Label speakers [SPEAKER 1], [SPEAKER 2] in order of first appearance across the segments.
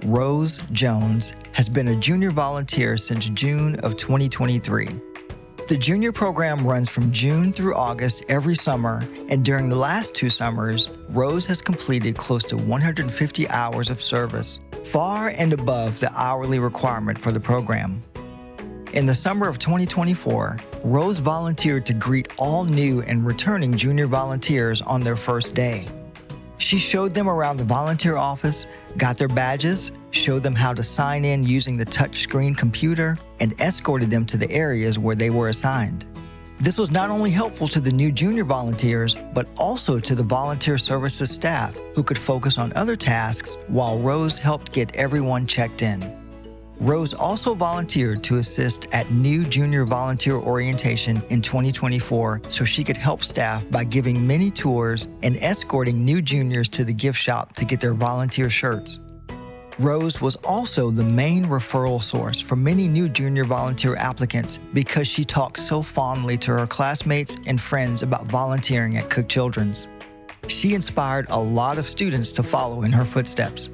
[SPEAKER 1] Rose Jones, has been a junior volunteer since June of 2023. The junior program runs from June through August every summer, and during the last 2 summers, Rose has completed close to 150 hours of service, far and above the hourly requirement for the program. In the summer of 2024, Rose volunteered to greet all new and returning junior volunteers on their first day. She showed them around the volunteer office, got their badges, showed them how to sign in using the touchscreen computer, and escorted them to the areas where they were assigned. This was not only helpful to the new junior volunteers, but also to the volunteer services staff who could focus on other tasks while Rose helped get everyone checked in. Rose also volunteered to assist at new junior volunteer orientation in 2024 so she could help staff by giving many tours and escorting new juniors to the gift shop to get their volunteer shirts. Rose was also the main referral source for many new junior volunteer applicants because she talked so fondly to her classmates and friends about volunteering at Cook Children's. She inspired a lot of students to follow in her footsteps.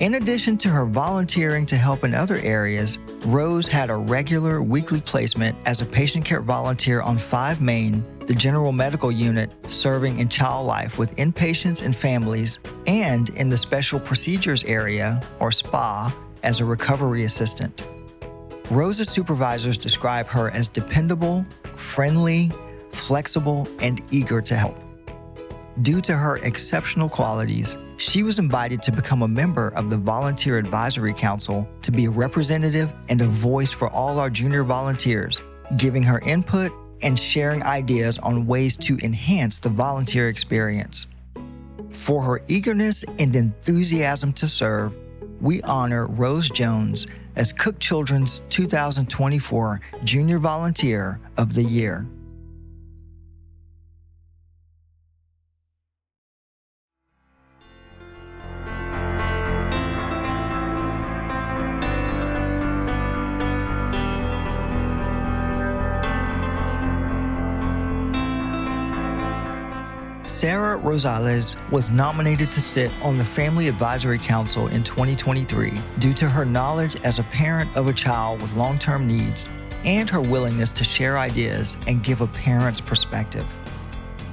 [SPEAKER 1] In addition to her volunteering to help in other areas, Rose had a regular weekly placement as a patient care volunteer on 5 Main, the general medical unit serving in child life with inpatients and families, and in the special procedures area, or SPA, as a recovery assistant. Rose's supervisors describe her as dependable, friendly, flexible, and eager to help. Due to her exceptional qualities, she was invited to become a member of the Volunteer Advisory Council to be a representative and a voice for all our junior volunteers, giving her input and sharing ideas on ways to enhance the volunteer experience. For her eagerness and enthusiasm to serve, we honor Rose Jones as Cook Children's 2024 Junior Volunteer of the Year. Sarah Rosales was nominated to sit on the Family Advisory Council in 2023 due to her knowledge as a parent of a child with long-term needs and her willingness to share ideas and give a parent's perspective.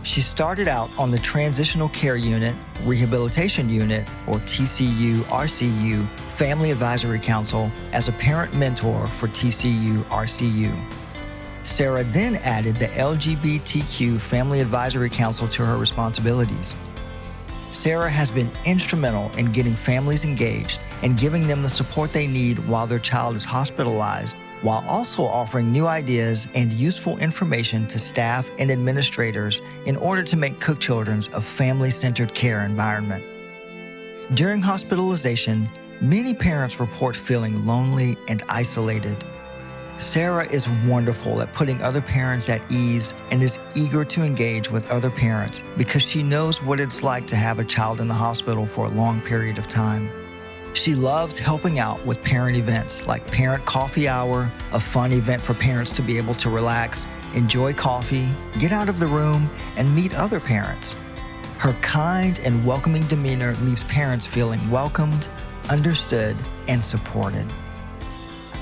[SPEAKER 1] She started out on the Transitional Care Unit, Rehabilitation Unit, or TCU-RCU, Family Advisory Council as a parent mentor for TCU-RCU. Sarah then added the LGBTQ Family Advisory Council to her responsibilities. Sarah has been instrumental in getting families engaged and giving them the support they need while their child is hospitalized, while also offering new ideas and useful information to staff and administrators in order to make Cook Children's a family-centered care environment. During hospitalization, many parents report feeling lonely and isolated. Sarah is wonderful at putting other parents at ease and is eager to engage with other parents because she knows what it's like to have a child in the hospital for a long period of time. She loves helping out with parent events like Parent Coffee Hour, a fun event for parents to be able to relax, enjoy coffee, get out of the room, and meet other parents. Her kind and welcoming demeanor leaves parents feeling welcomed, understood, and supported.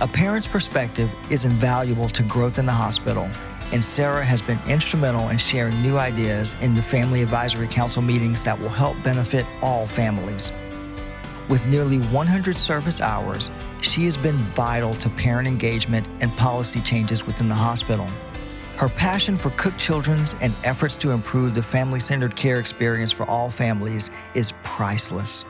[SPEAKER 1] A parent's perspective is invaluable to growth in the hospital, and Sarah has been instrumental in sharing new ideas in the Family Advisory Council meetings that will help benefit all families. With nearly 100 service hours, she has been vital to parent engagement and policy changes within the hospital. Her passion for Cook Children's and efforts to improve the family-centered care experience for all families is priceless.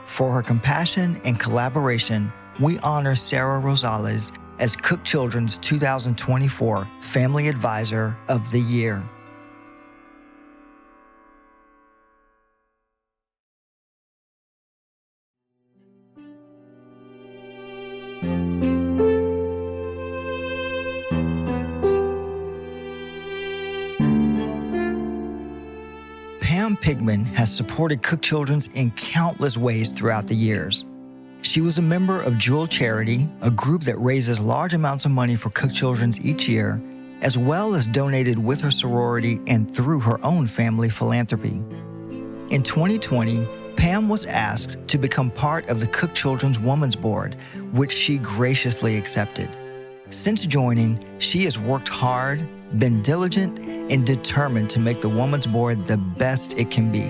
[SPEAKER 1] For her compassion and collaboration, we honor Sarah Rosales as Cook Children's 2024 Family Advisor of the Year. Pam Pigman has supported Cook Children's in countless ways throughout the years. She was a member of Jewel Charity, a group that raises large amounts of money for Cook Children's each year, as well as donated with her sorority and through her own family philanthropy. In 2020, Pam was asked to become part of the Cook Children's Women's Board, which she graciously accepted. Since joining, she has worked hard, been diligent, and determined to make the Women's Board the best it can be.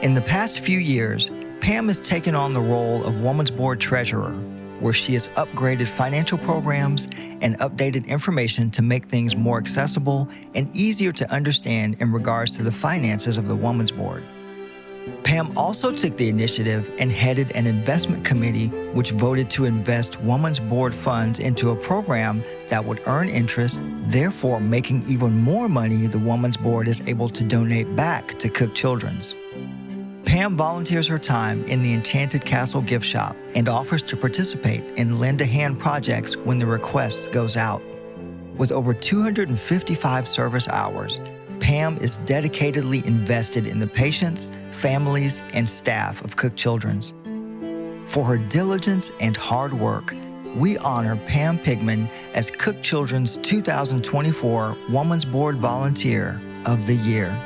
[SPEAKER 1] In the past few years, Pam has taken on the role of Women's Board Treasurer, where she has upgraded financial programs and updated information to make things more accessible and easier to understand in regards to the finances of the Women's Board. Pam also took the initiative and headed an investment committee which voted to invest Women's Board funds into a program that would earn interest, therefore making even more money the Women's Board is able to donate back to Cook Children's. Pam volunteers her time in the Enchanted Castle gift shop and offers to participate in Lend a Hand projects when the request goes out. With over 255 service hours, Pam is dedicatedly invested in the patients, families, and staff of Cook Children's. For her diligence and hard work, we honor Pam Pigman as Cook Children's 2024 Women's Board Volunteer of the Year.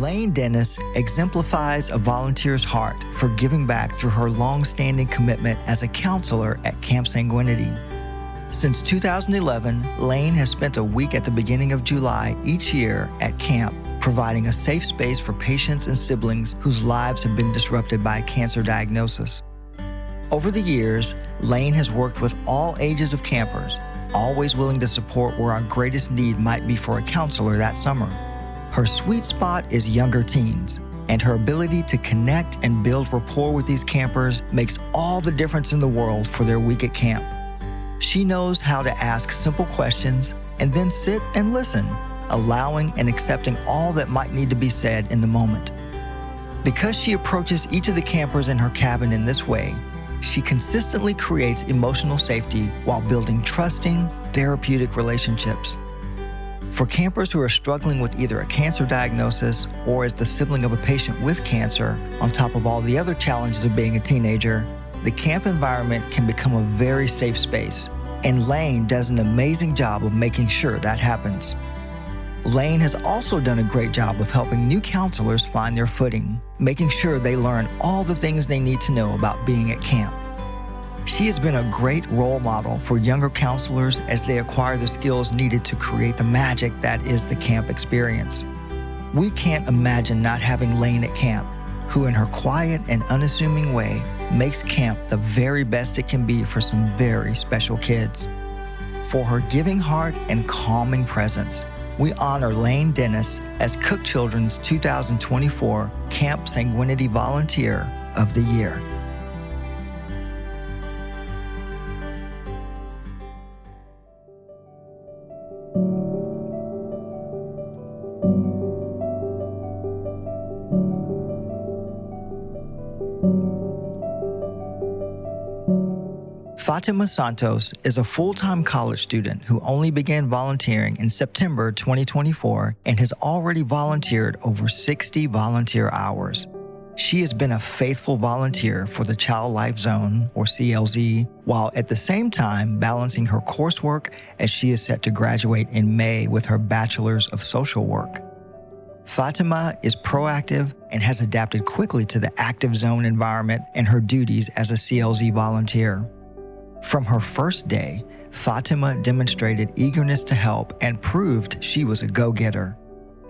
[SPEAKER 1] Lane Dennis exemplifies a volunteer's heart for giving back through her long-standing commitment as a counselor at Camp Sanguinity. Since 2011, Lane has spent a week at the beginning of July each year at camp, providing a safe space for patients and siblings whose lives have been disrupted by a cancer diagnosis. Over the years, Lane has worked with all ages of campers, always willing to support where our greatest need might be for a counselor that summer. Her sweet spot is younger teens, and her ability to connect and build rapport with these campers makes all the difference in the world for their week at camp. She knows how to ask simple questions and then sit and listen, allowing and accepting all that might need to be said in the moment. Because she approaches each of the campers in her cabin in this way, she consistently creates emotional safety while building trusting, therapeutic relationships. For campers who are struggling with either a cancer diagnosis or as the sibling of a patient with cancer, on top of all the other challenges of being a teenager, the camp environment can become a very safe space, and Lane does an amazing job of making sure that happens. Lane has also done a great job of helping new counselors find their footing, making sure they learn all the things they need to know about being at camp. She has been a great role model for younger counselors as they acquire the skills needed to create the magic that is the camp experience. We can't imagine not having Lane at camp, who in her quiet and unassuming way makes camp the very best it can be for some very special kids. For her giving heart and calming presence, we honor Lane Dennis as Cook Children's 2024 Camp Sanguinity Volunteer of the Year. Fatima Santos is a full-time college student who only began volunteering in September 2024 and has already volunteered over 60 volunteer hours. She has been a faithful volunteer for the Child Life Zone, or CLZ, while at the same time balancing her coursework as she is set to graduate in May with her Bachelor's of Social Work. Fatima is proactive and has adapted quickly to the active zone environment and her duties as a CLZ volunteer. From her first day, Fatima demonstrated eagerness to help and proved she was a go-getter.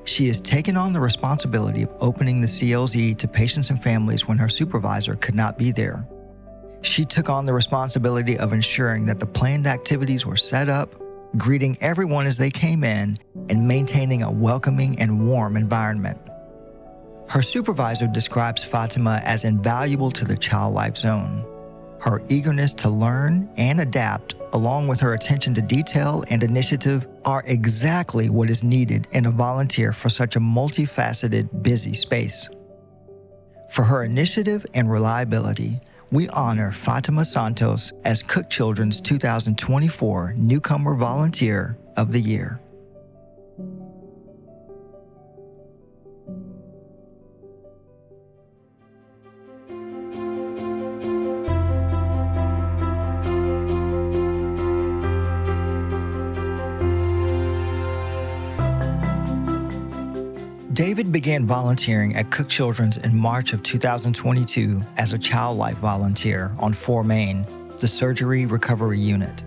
[SPEAKER 1] She has taken on the responsibility of opening the CLZ to patients and families when her supervisor could not be there. She took on the responsibility of ensuring that the planned activities were set up, greeting everyone as they came in, and maintaining a welcoming and warm environment. Her supervisor describes Fatima as invaluable to the Child Life Zone. Her eagerness to learn and adapt, along with her attention to detail and initiative, are exactly what is needed in a volunteer for such a multifaceted, busy space. For her initiative and reliability, we honor Fatima Santos as Cook Children's 2024 Newcomer Volunteer of the Year. . 。 . 。 . 。 . . . . . . . . . . . . . . . . . . . 。 . . . 。 . . . . . . . . 。 . . . . . . . . . 。 . . . . . . . . . . David began volunteering at Cook Children's in March of 2022 as a Child Life volunteer on 4 Main, the Surgery Recovery Unit.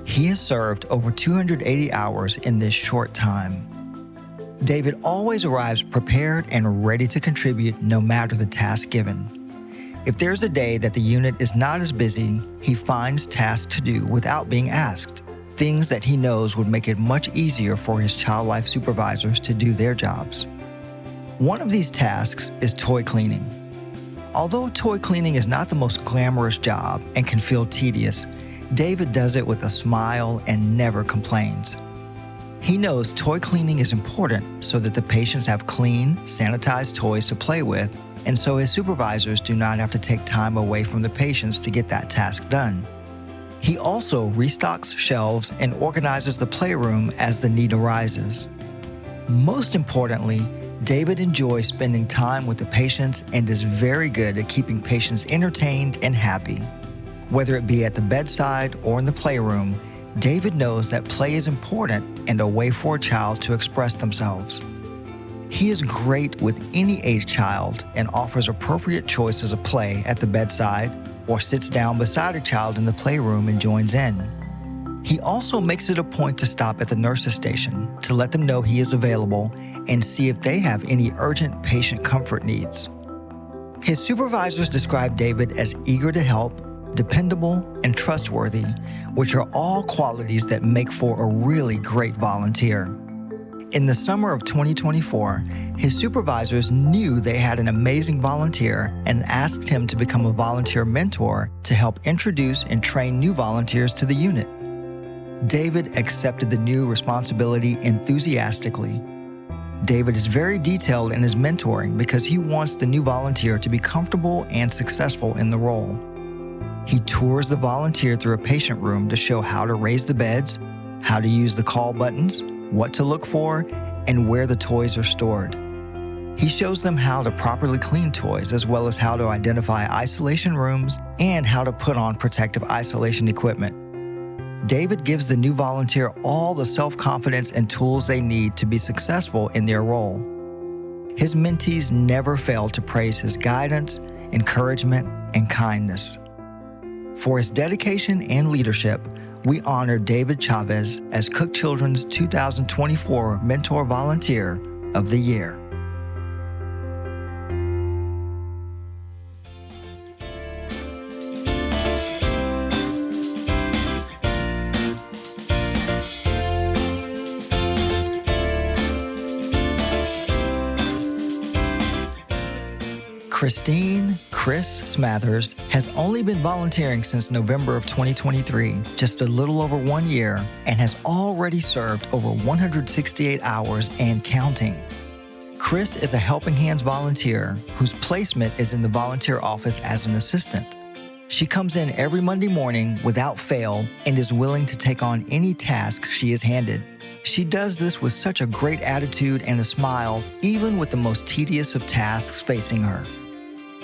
[SPEAKER 1] He has served over 280 hours in this short time. David always arrives prepared and ready to contribute no matter the task given. If there's a day that the unit is not as busy, he finds tasks to do without being asked, things that he knows would make it much easier for his Child Life supervisors to do their jobs. One of these tasks is toy cleaning. Although toy cleaning is not the most glamorous job and can feel tedious, David does it with a smile and never complains. He knows toy cleaning is important so that the patients have clean, sanitized toys to play with, and so his supervisors do not have to take time away from the patients to get that task done. He also restocks shelves and organizes the playroom as the need arises. Most importantly, David enjoys spending time with the patients and is very good at keeping patients entertained and happy. Whether it be at the bedside or in the playroom, David knows that play is important and a way for a child to express themselves. He is great with any age child and offers appropriate choices of play at the bedside or sits down beside a child in the playroom and joins in. He also makes it a point to stop at the nurse's station to let them know he is available and see if they have any urgent patient comfort needs. His supervisors describe David as eager to help, dependable, and trustworthy, which are all qualities that make for a really great volunteer. In the summer of 2024, his supervisors knew they had an amazing volunteer and asked him to become a volunteer mentor to help introduce and train new volunteers to the unit. David accepted the new responsibility enthusiastically. David is very detailed in his mentoring because he wants the new volunteer to be comfortable and successful in the role. He tours the volunteer through a patient room to show how to raise the beds, how to use the call buttons, what to look for, and where the toys are stored. He shows them how to properly clean toys as well as how to identify isolation rooms and how to put on protective isolation equipment. David gives the new volunteer all the self-confidence and tools they need to be successful in their role. His mentees never fail to praise his guidance, encouragement, and kindness. For his dedication and leadership, we honor David Chavez as Cook Children's 2024 Mentor Volunteer of the Year. Chris Smathers has only been volunteering since November of 2023, just a little over 1 year, and has already served over 168 hours and counting. Chris is a Helping Hands volunteer whose placement is in the volunteer office as an assistant. She comes in every Monday morning without fail and is willing to take on any task she is handed. She does this with such a great attitude and a smile, even with the most tedious of tasks facing her.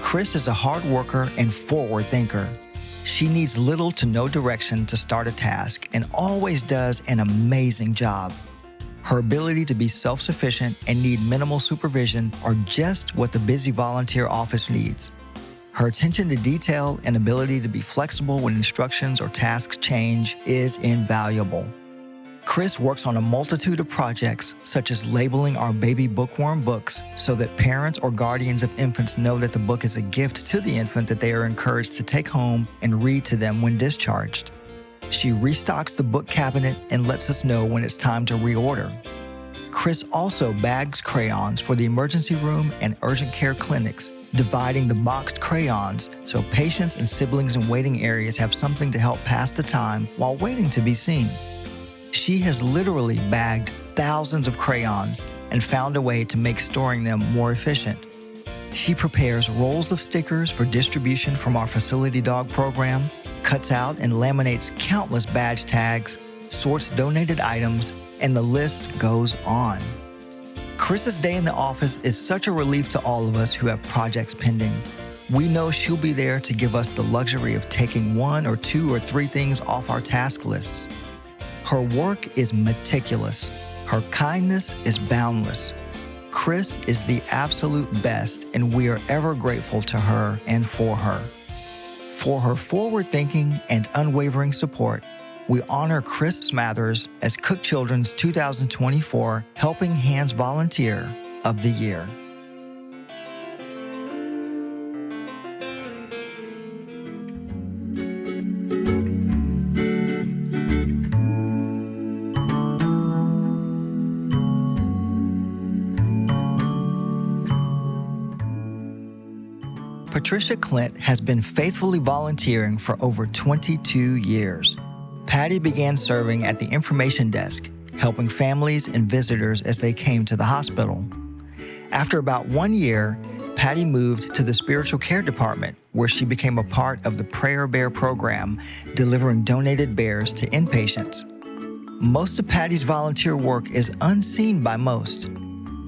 [SPEAKER 1] Chris is a hard worker and forward thinker. She needs little to no direction to start a task and always does an amazing job. Her ability to be self-sufficient and need minimal supervision are just what the busy volunteer office needs. Her attention to detail and ability to be flexible when instructions or tasks change is invaluable. Chris works on a multitude of projects, such as labeling our baby bookworm books so that parents or guardians of infants know that the book is a gift to the infant that they are encouraged to take home and read to them when discharged. She restocks the book cabinet and lets us know when it's time to reorder. Chris also bags crayons for the emergency room and urgent care clinics, dividing the boxed crayons so patients and siblings in waiting areas have something to help pass the time while waiting to be seen. She has literally bagged thousands of crayons and found a way to make storing them more efficient. She prepares rolls of stickers for distribution from our facility dog program, cuts out and laminates countless badge tags, sorts donated items, and the list goes on. Chris's day in the office is such a relief to all of us who have projects pending. We know she'll be there to give us the luxury of taking 1 or 2 or 3 things off our task lists. Her work is meticulous. Her kindness is boundless. Chris Chris is the absolute best, and we are ever grateful to her and for her. For her forward-thinking and unwavering support, we honor Chris Smathers as Cook Children's 2024 Helping Hands Volunteer of the Year. Patricia Clint has been faithfully volunteering for over 22 years. Patty began serving at the information desk, helping families and visitors as they came to the hospital. After about 1 year, Patty moved to the spiritual care department, where she became a part of the Prayer Bear program, delivering donated bears to inpatients. Most of Patty's volunteer work is unseen by most.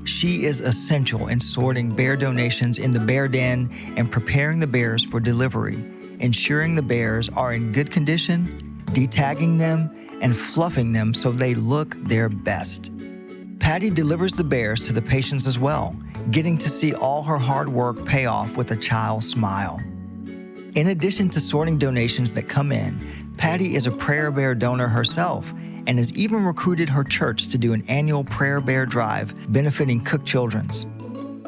[SPEAKER 1] She is essential in sorting bear donations in the bear den and preparing the bears for delivery, ensuring the bears are in good condition, detagging them, and fluffing them so they look their best. Patty delivers the bears to the patients as well, getting to see all her hard work pay off with a child's smile. In addition to sorting donations that come in, Patty is a Prayer Bear donor herself and has even recruited her church to do an annual Prayer Bear drive benefiting Cook Children's.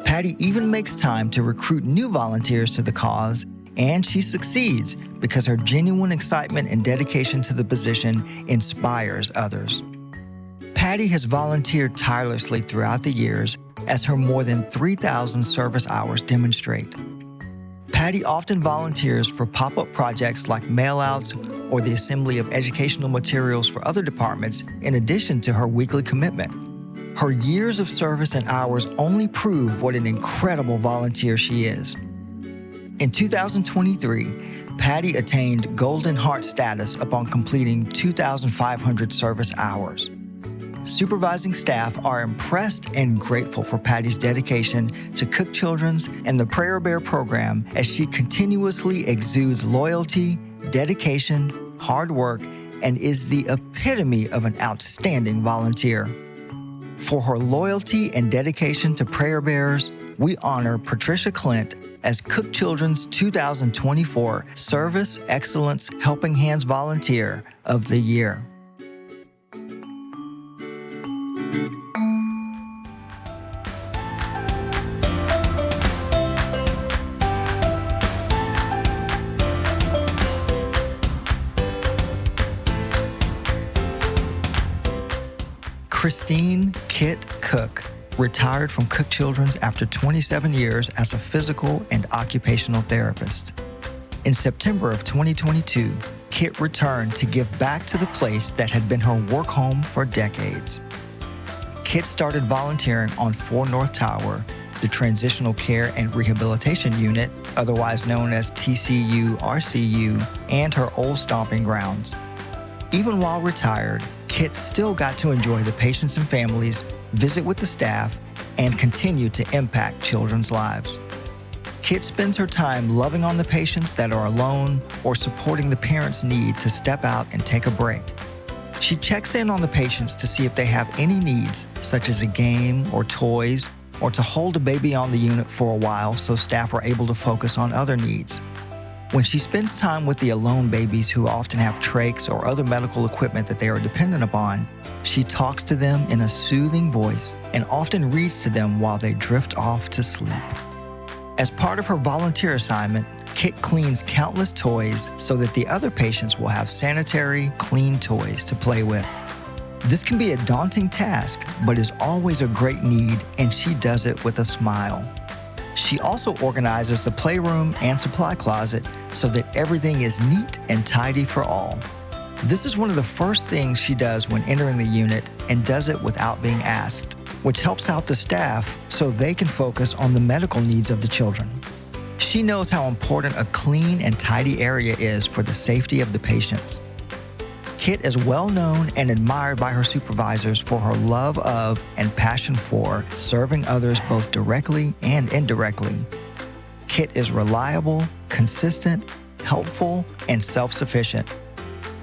[SPEAKER 1] Patty even makes time to recruit new volunteers to the cause, and she succeeds because her genuine excitement and dedication to the position inspires others. Patty has volunteered tirelessly throughout the years, as her more than 3,000 service hours demonstrate. Patty often volunteers for pop-up projects like mail-outs or the assembly of educational materials for other departments in addition to her weekly commitment. Her years of service and hours only prove what an incredible volunteer she is. In 2023, Patty attained Golden Heart status upon completing 2,500 service hours. Supervising staff are impressed and grateful for Patty's dedication to Cook Children's and the Prayer Bear program as she continuously exudes loyalty, dedication, hard work, and is the epitome of an outstanding volunteer. For her loyalty and dedication to Prayer Bears, we honor Patricia Clint as Cook Children's 2024 Service Excellence Helping Hands Volunteer of the Year. Christine Kit Cook retired from Cook Children's after 27 years as a physical and occupational therapist. In September of 2022, Kit returned to give back to the place that had been her work home for decades. Kit started volunteering on 4 North Tower, the Transitional Care and Rehabilitation Unit, otherwise known as TCU-RCU, and her old stomping grounds. Even while retired, Kit still got to enjoy the patients and families, visit with the staff, and continue to impact children's lives. Kit spends her time loving on the patients that are alone or supporting the parents' need to step out and take a break. She checks in on the patients to see if they have any needs, such as a game or toys, or to hold a baby on the unit for a while so staff are able to focus on other needs. When she spends time with the alone babies who often have trachs or other medical equipment that they are dependent upon, she talks to them in a soothing voice and often reads to them while they drift off to sleep. As part of her volunteer assignment, Kit cleans countless toys so that the other patients will have sanitary, clean toys to play with. This can be a daunting task, but is always a great need, and she does it with a smile. She also organizes the playroom and supply closet so that everything is neat and tidy for all. This is one of the first things she does when entering the unit and does it without being asked, which helps out the staff so they can focus on the medical needs of the children. She knows how important a clean and tidy area is for the safety of the patients. Kit is well known and admired by her supervisors for her love of and passion for serving others both directly and indirectly. Kit is reliable, consistent, helpful, and self-sufficient.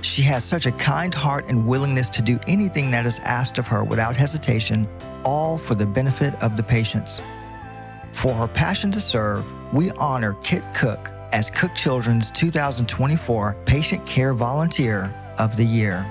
[SPEAKER 1] She has such a kind heart and willingness to do anything that is asked of her without hesitation, all for the benefit of the patients. For her passion to serve, we honor Kit Cook as Cook Children's 2024 Patient Care Volunteer of the Year.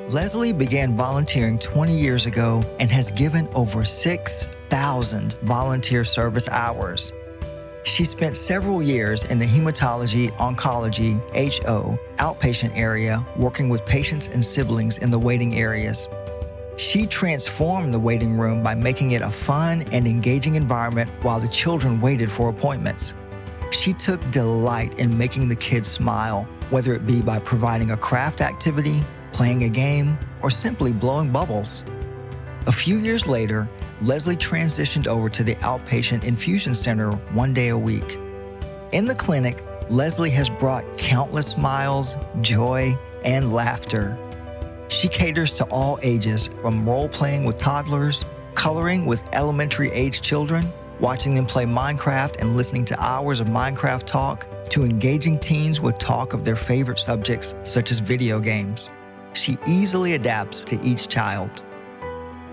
[SPEAKER 1] Leslie began volunteering 20 years ago and has given over 6,000 volunteer service hours. She spent several years in the hematology oncology HO outpatient area working with patients and siblings in the waiting areas. She transformed the waiting room by making it a fun and engaging environment while the children waited for appointments. She took delight in making the kids smile, whether it be by providing a craft activity, playing a game, or simply blowing bubbles. A few years later, Leslie transitioned over to the outpatient infusion center 1 day a week. In the clinic, Leslie has brought countless smiles, joy, and laughter. She caters to all ages, from role-playing with toddlers, coloring with elementary-age children, watching them play Minecraft and listening to hours of Minecraft talk, to engaging teens with talk of their favorite subjects, such as video games. She easily adapts to each child.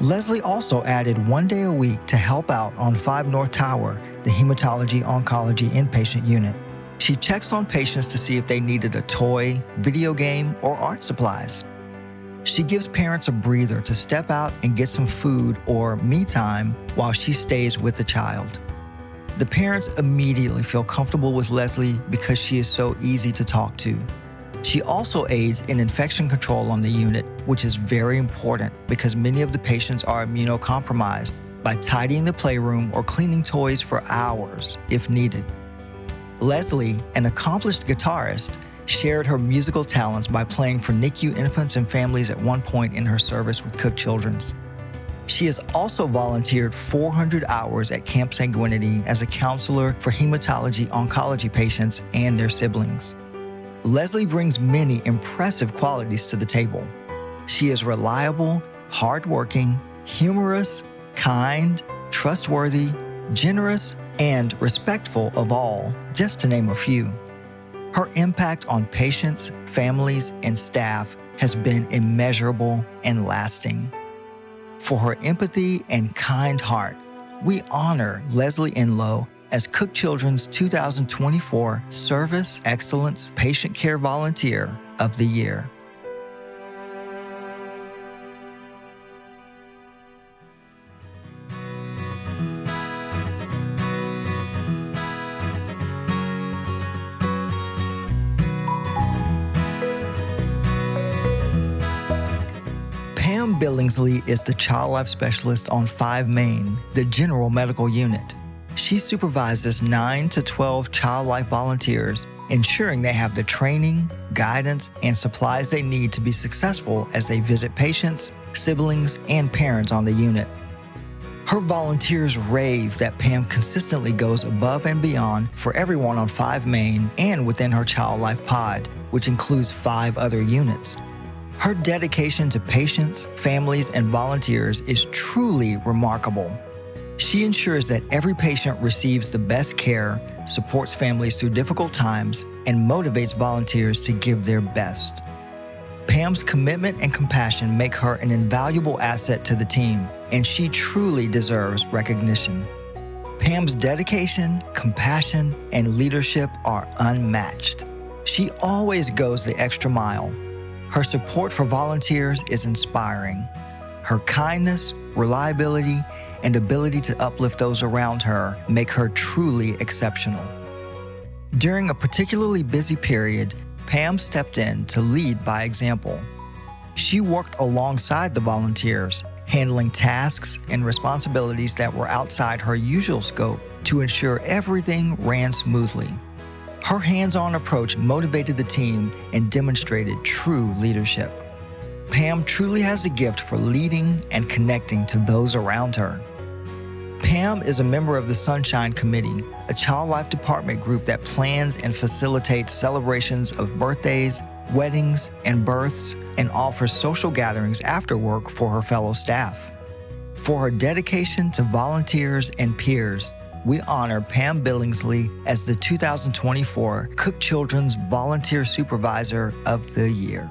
[SPEAKER 1] Leslie also added 1 day a week to help out on 5 North Tower, the hematology oncology inpatient unit. She checks on patients to see if they needed a toy, video game, or art supplies. She gives parents a breather to step out and get some food or me time while she stays with the child. The parents immediately feel comfortable with Leslie because she is so easy to talk to. She also aids in infection control on the unit, which is very important because many of the patients are immunocompromised, by tidying the playroom or cleaning toys for hours if needed. Leslie, an accomplished guitarist, shared her musical talents by playing for NICU infants and families at one point in her service with Cook Children's. She has also volunteered 400 hours at Camp Sanguinity as a counselor for hematology oncology patients and their siblings. Leslie brings many impressive qualities to the table. She is reliable, hardworking, humorous, kind, trustworthy, generous, and respectful of all, just to name a few. Her impact on patients, families, and staff has been immeasurable and lasting. For her empathy and kind heart, we honor Leslie Enlow as Cook Children's 2024 Service Excellence Patient Care Volunteer of the Year. Pam Billingsley is the Child Life Specialist on 5 Main, the General Medical Unit. She supervises 9 to 12 Child Life volunteers, ensuring they have the training, guidance, and supplies they need to be successful as they visit patients, siblings, and parents on the unit. Her volunteers rave that Pam consistently goes above and beyond for everyone on 5 Main and within her Child Life pod, which includes 5 other units. Her dedication to patients, families, and volunteers is truly remarkable. She ensures that every patient receives the best care, supports families through difficult times, and motivates volunteers to give their best. Pam's commitment and compassion make her an invaluable asset to the team, and she truly deserves recognition. Pam's dedication, compassion, and leadership are unmatched. She always goes the extra mile. Her support for volunteers is inspiring. Her kindness, reliability, and ability to uplift those around her make her truly exceptional. During a particularly busy period, Pam stepped in to lead by example. She worked alongside the volunteers, handling tasks and responsibilities that were outside her usual scope to ensure everything ran smoothly. Her hands-on approach motivated the team and demonstrated true leadership. Pam truly has a gift for leading and connecting to those around her. Pam Pam is a member of the Sunshine Committee, a child life department group that plans and facilitates celebrations of birthdays, weddings, and births, and offers social gatherings after work for her fellow staff. For her dedication to volunteers and peers, we honor Pam Billingsley as the 2024 Cook Children's Volunteer Supervisor of the Year.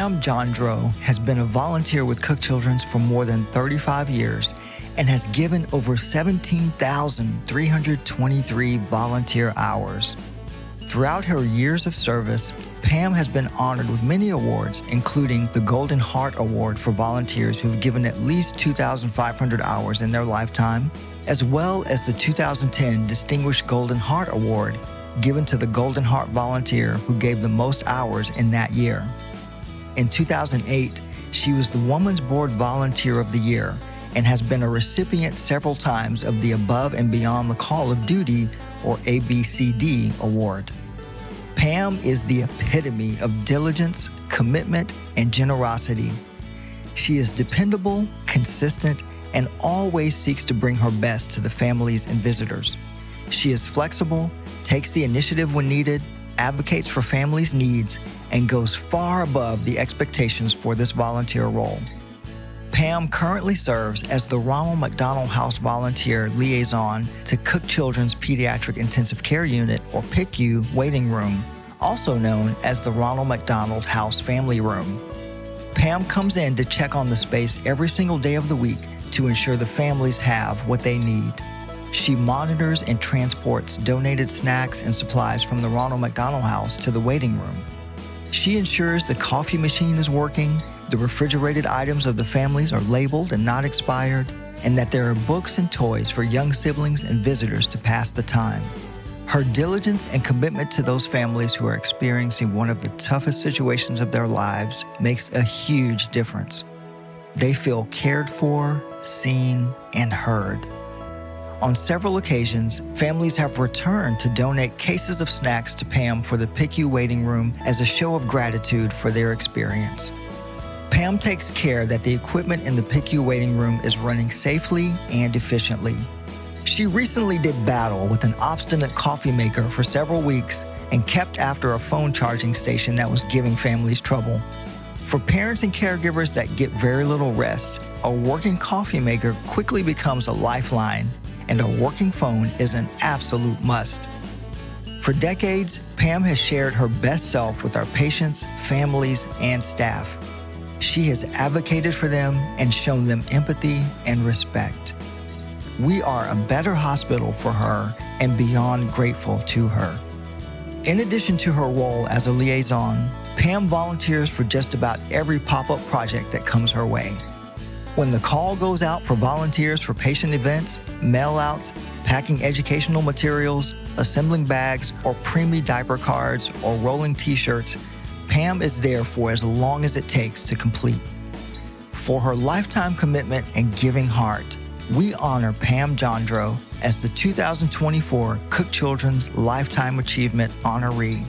[SPEAKER 1] Pam Jandro has been a volunteer with Cook Children's for more than 35 years and has given over 17,323 volunteer hours. Throughout her years of service, Pam has been honored with many awards, including the Golden Heart Award for volunteers who've given at least 2,500 hours in their lifetime, as well as the 2010 Distinguished Golden Heart Award given to the Golden Heart volunteer who gave the most hours in that year. In 2008, she was the Women's Board Volunteer of the Year and has been a recipient several times of the Above and Beyond the Call of Duty, or ABCD, award. Pam is the epitome of diligence, commitment, and generosity. She is dependable, consistent, and always seeks to bring her best to the families and visitors. She is flexible, takes the initiative when needed, advocates for families' needs, and goes far above the expectations for this volunteer role. Pam currently serves as the Ronald McDonald House Volunteer Liaison to Cook Children's Pediatric Intensive Care Unit, or PICU, waiting room, also known as the Ronald McDonald House Family Room. Pam comes in to check on the space every single day of the week to ensure the families have what they need. She monitors and transports donated snacks and supplies from the Ronald McDonald House to the waiting room. She ensures the coffee machine is working, the refrigerated items of the families are labeled and not expired, and that there are books and toys for young siblings and visitors to pass the time. Her diligence and commitment to those families who are experiencing one of the toughest situations of their lives makes a huge difference. They feel cared for, seen, and heard. On several occasions, families have returned to donate cases of snacks to Pam for the PICU waiting room as a show of gratitude for their experience. Pam takes care that the equipment in the PICU waiting room is running safely and efficiently. She recently did battle with an obstinate coffee maker for several weeks and kept after a phone charging station that was giving families trouble. For parents and caregivers that get very little rest, a working coffee maker quickly becomes a lifeline, and a working phone is an absolute must. For decades, Pam has shared her best self with our patients, families, and staff. She has advocated for them and shown them empathy and respect. We are a better hospital for her and beyond grateful to her. In addition to her role as a liaison, Pam volunteers for just about every pop-up project that comes her way. When the call goes out for volunteers for patient events, mail-outs, packing educational materials, assembling bags, or preemie diaper cards, or rolling t-shirts, Pam is there for as long as it takes to complete. For her lifetime commitment and giving heart, we honor Pam Jandro as the 2024 Cook Children's Lifetime Achievement Honoree.